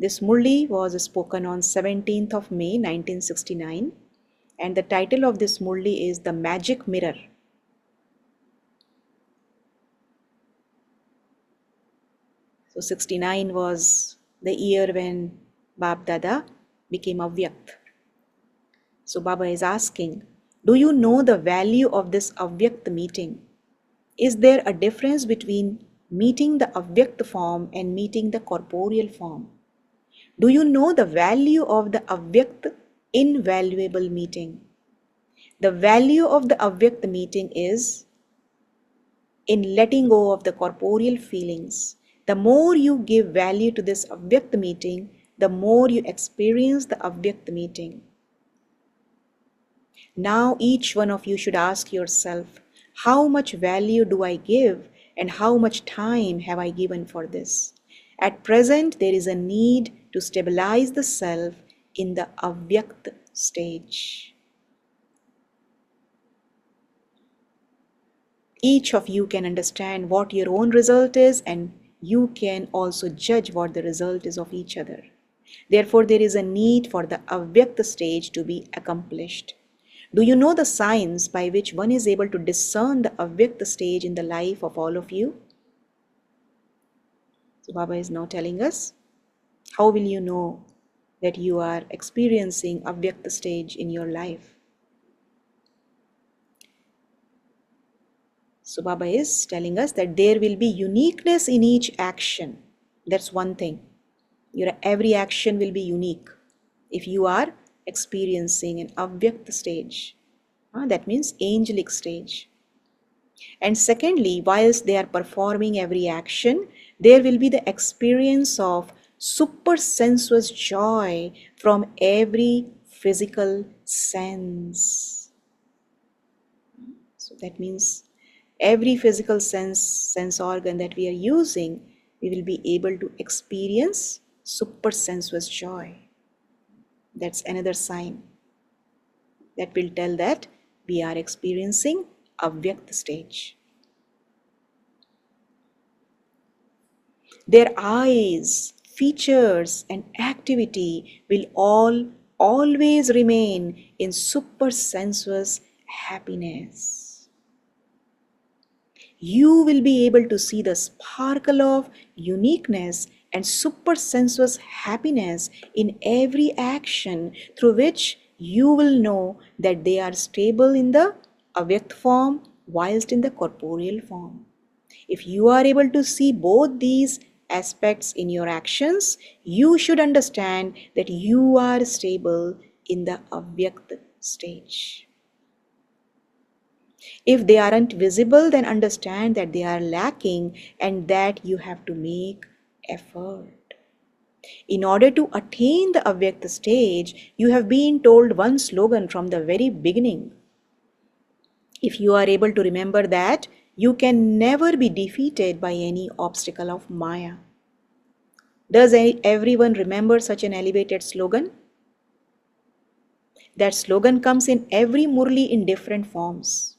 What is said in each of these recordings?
This Murli was spoken on 17th of May 1969, and the title of this Murli is The Magic Mirror. So 69 was the year when Bab Dada became Avyakt. So Baba is asking, do you know the value of this Avyakt meeting? Is there a difference between meeting the Avyakt form and meeting the corporeal form? Do you know the value of the Avyakt invaluable meeting? The value of the Avyakt meeting is in letting go of the corporeal feelings. The more you give value to this Avyakt meeting, the more you experience the Avyakt meeting. Now each one of you should ask yourself, how much value do I give and how much time have I given for this? At present, there is a need to stabilize the self in the Avyakt stage. Each of you can understand what your own result is, and you can also judge what the result is of each other. Therefore, there is a need for the Avyakt stage to be accomplished. Do you know the signs by which one is able to discern the Avyakt stage in the life of all of you? So Baba is now telling us, how will you know that you are experiencing Avyakt stage in your life? So Baba is telling us that there will be uniqueness in each action. That's one thing. Your every action will be unique if you are experiencing an Avyakt stage. That means angelic stage. And secondly, whilst they are performing every action, there will be the experience of super sensuous joy from every physical sense. So that means every physical sense organ that we are using, we will be able to experience super sensuous joy. That's another sign that will tell that we are experiencing Avyakt stage. Their eyes, features, and activity will all always remain in super sensuous happiness. You will be able to see the sparkle of uniqueness and super sensuous happiness in every action, through which you will know that they are stable in the Avyakt form whilst in the corporeal form. If you are able to see both these aspects in your actions, you should understand that you are stable in the Avyakt stage. If they aren't visible, then understand that they are lacking and that you have to make effort. In order to attain the Avyakt stage, you have been told one slogan from the very beginning. If you are able to remember that, you can never be defeated by any obstacle of Maya. Does everyone remember such an elevated slogan? That slogan comes in every Murli in different forms.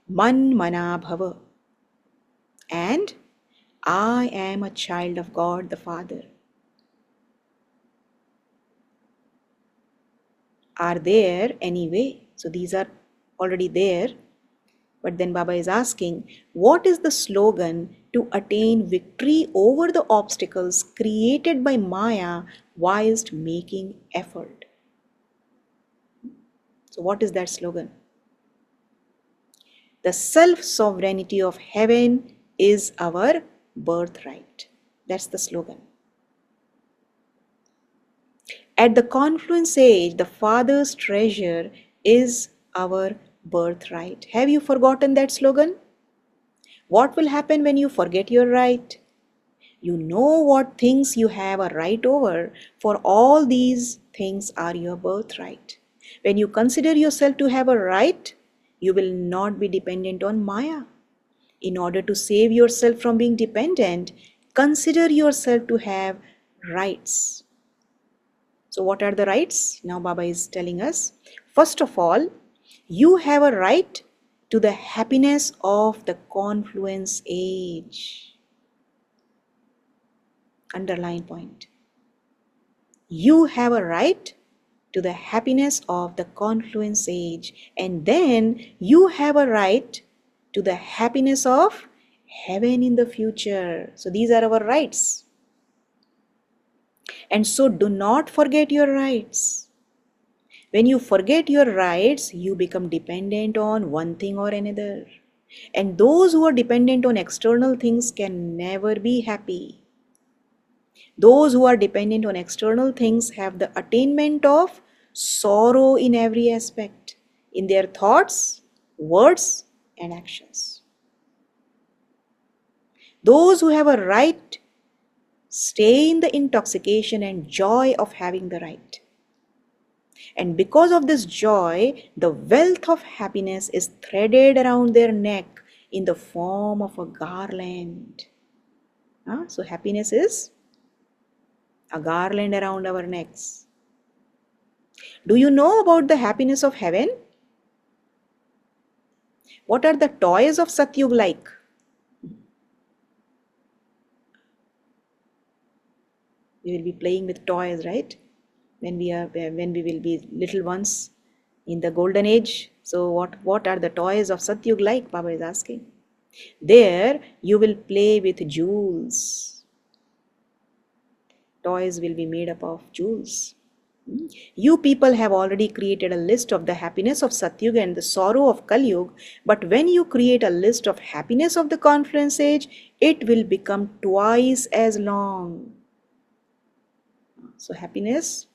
Man Mana Bhava. And I am a child of God the Father. Are there anyway? So these are already there. But then Baba is asking, what is the slogan to attain victory over the obstacles created by Maya whilst making effort? So what is that slogan? The self-sovereignty of heaven is our birthright. That's the slogan. At the confluence age, the Father's treasure is our birthright. Have you forgotten that slogan? What will happen when you forget your right? You know what things you have a right over, for all these things are your birthright. When you consider yourself to have a right, you will not be dependent on Maya. In order to save yourself from being dependent, consider yourself to have rights. So what are the rights? Now Baba is telling us. First of all, you have a right to the happiness of the confluence age. Underline point. You have a right to the happiness of the confluence age, and then you have a right to the happiness of heaven in the future. So these are our rights. And so do not forget your rights. When you forget your rights, you become dependent on one thing or another. And those who are dependent on external things can never be happy. Those who are dependent on external things have the attainment of sorrow in every aspect, in their thoughts, words, and actions. Those who have a right stay in the intoxication and joy of having the right. And because of this joy, the wealth of happiness is threaded around their neck in the form of a garland. So happiness is a garland around our necks. Do you know about the happiness of heaven? What are the toys of Satyug like? We will be playing with toys, right? When we will be little ones in the golden age. So what are the toys of Satyug like? Baba is asking. There you will play with jewels. Toys will be made up of jewels. You people have already created a list of the happiness of Satyuga and the sorrow of Kalyug, but when you create a list of happiness of the confluence age, it will become twice as long. So happiness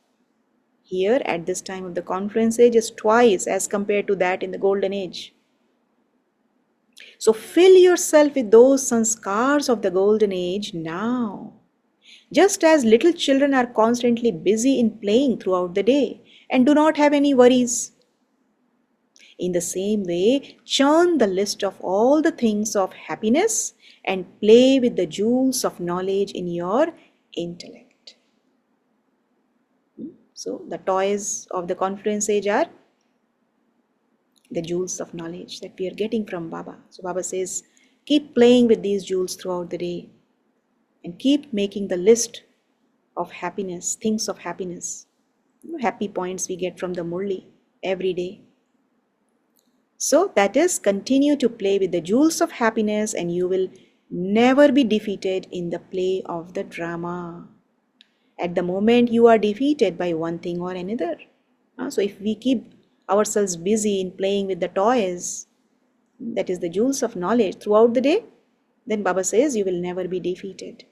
here at this time of the confluence age is twice as compared to that in the golden age. So fill yourself with those sanskars of the golden age now. Just as little children are constantly busy in playing throughout the day and do not have any worries. In the same way, churn the list of all the things of happiness and play with the jewels of knowledge in your intellect. So the toys of the confluence age are the jewels of knowledge that we are getting from Baba. So Baba says, keep playing with these jewels throughout the day and keep making the list of happiness, things of happiness, happy points we get from the Murli every day. So that is, continue to play with the jewels of happiness and you will never be defeated in the play of the drama. At the moment you are defeated by one thing or another. So if we keep ourselves busy in playing with the toys, that is the jewels of knowledge throughout the day, then Baba says you will never be defeated.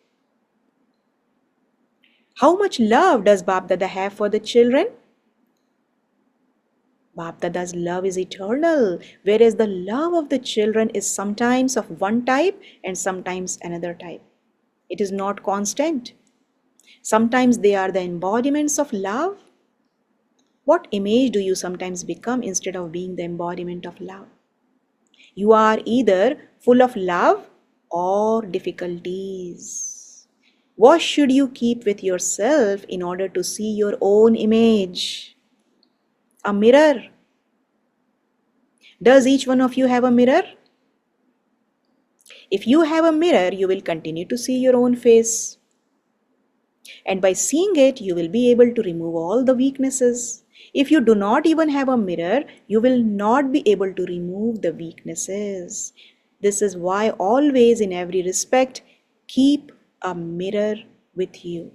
How much love does Bap Dada have for the children? Bap Dada's love is eternal, whereas the love of the children is sometimes of one type and sometimes another type. It is not constant. Sometimes they are the embodiments of love. What image do you sometimes become instead of being the embodiment of love? You are either full of love or difficulties. What should you keep with yourself in order to see your own image? A mirror. Does each one of you have a mirror? If you have a mirror, you will continue to see your own face. And by seeing it, you will be able to remove all the weaknesses. If you do not even have a mirror, you will not be able to remove the weaknesses. This is why always, in every respect, keep a mirror with you.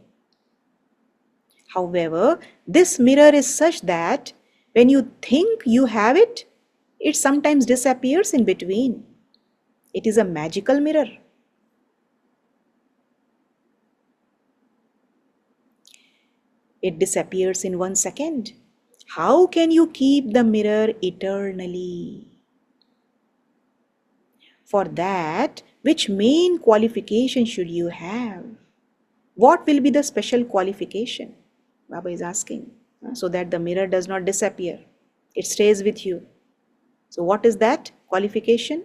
However, this mirror is such that when you think you have it, it sometimes disappears in between. It is a magical mirror. It disappears in 1 second. How can you keep the mirror eternally? For that, which main qualification should you have? What will be the special qualification? Baba is asking, so that the mirror does not disappear. It stays with you. So what is that qualification?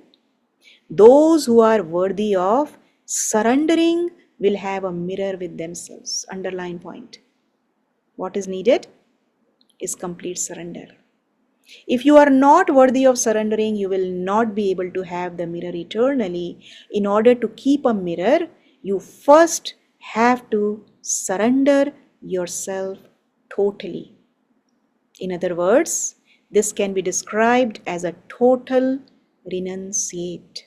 Those who are worthy of surrendering will have a mirror with themselves. Underline point. What is needed is complete surrender. If you are not worthy of surrendering, you will not be able to have the mirror eternally. In order to keep a mirror, you first have to surrender yourself totally. In other words, this can be described as a total renunciate.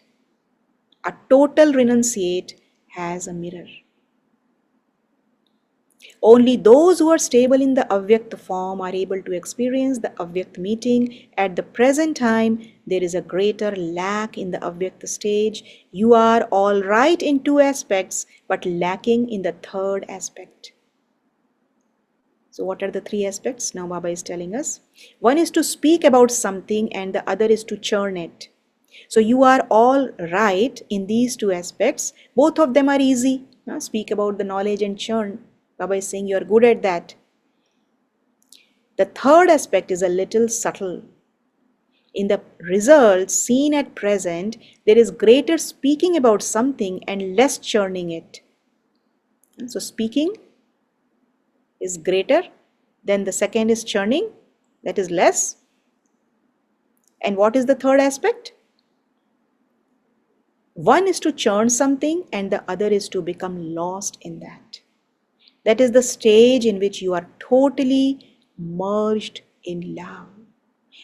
A total renunciate has a mirror. Only those who are stable in the avyakt form are able to experience the avyakt meeting. At the present time, there is a greater lack in the avyakt stage. You are all right in two aspects, but lacking in the third aspect. So what are the three aspects? Now Baba is telling us. One is to speak about something and the other is to churn it. So you are all right in these two aspects. Both of them are easy. Speak about the knowledge and churn. Baba is saying you are good at that. The third aspect is a little subtle. In the results seen at present, there is greater speaking about something and less churning it. So speaking is greater, then the second is churning, that is less. And what is the third aspect? One is to churn something and the other is to become lost in that. That is the stage in which you are totally merged in love.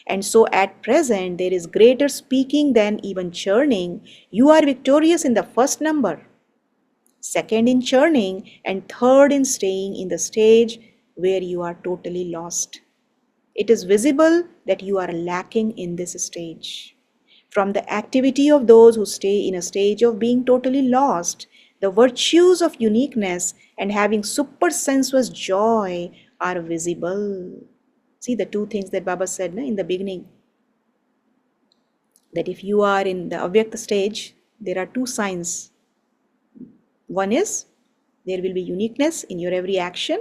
And so at present, there is greater speaking than even churning. You are victorious in the first number, second in churning, and third in staying in the stage where you are totally lost. It is visible that you are lacking in this stage. From the activity of those who stay in a stage of being totally lost, the virtues of uniqueness and having supersensuous joy are visible. See the two things that Baba said in the beginning. That if you are in the avyakta stage, there are two signs. One is there will be uniqueness in your every action,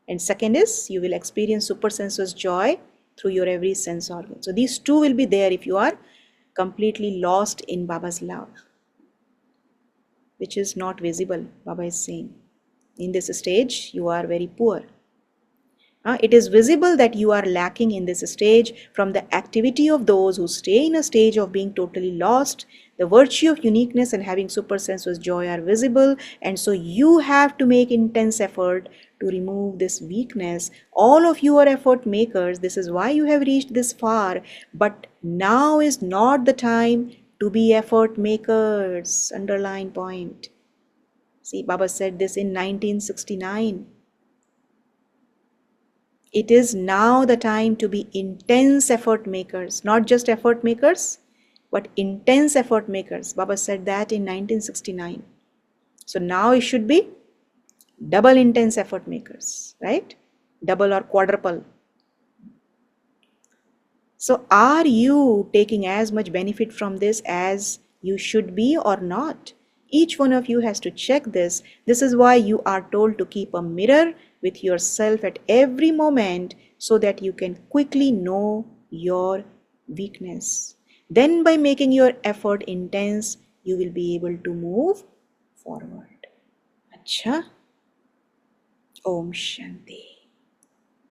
and second is you will experience supersensuous joy through your every sense organ. So these two will be there if you are completely lost in Baba's love, which is not visible, Baba is saying. In this stage, you are very poor. It is visible that you are lacking in this stage from the activity of those who stay in a stage of being totally lost. The virtue of uniqueness and having supersensuous joy are visible, and so you have to make intense effort to remove this weakness. All of you are effort makers. This is why you have reached this far. But now is not the time to be effort makers. Underline point. See, Baba said this in 1969. It is now the time to be intense effort makers, not just effort makers, but intense effort makers. Baba said that in 1969. So now it should be double intense effort makers, right? Double or quadruple. So are you taking as much benefit from this as you should be or not? Each one of you has to check this. This is why you are told to keep a mirror with yourself at every moment so that you can quickly know your weakness. Then by making your effort intense, you will be able to move forward. Acha? Om Shanti.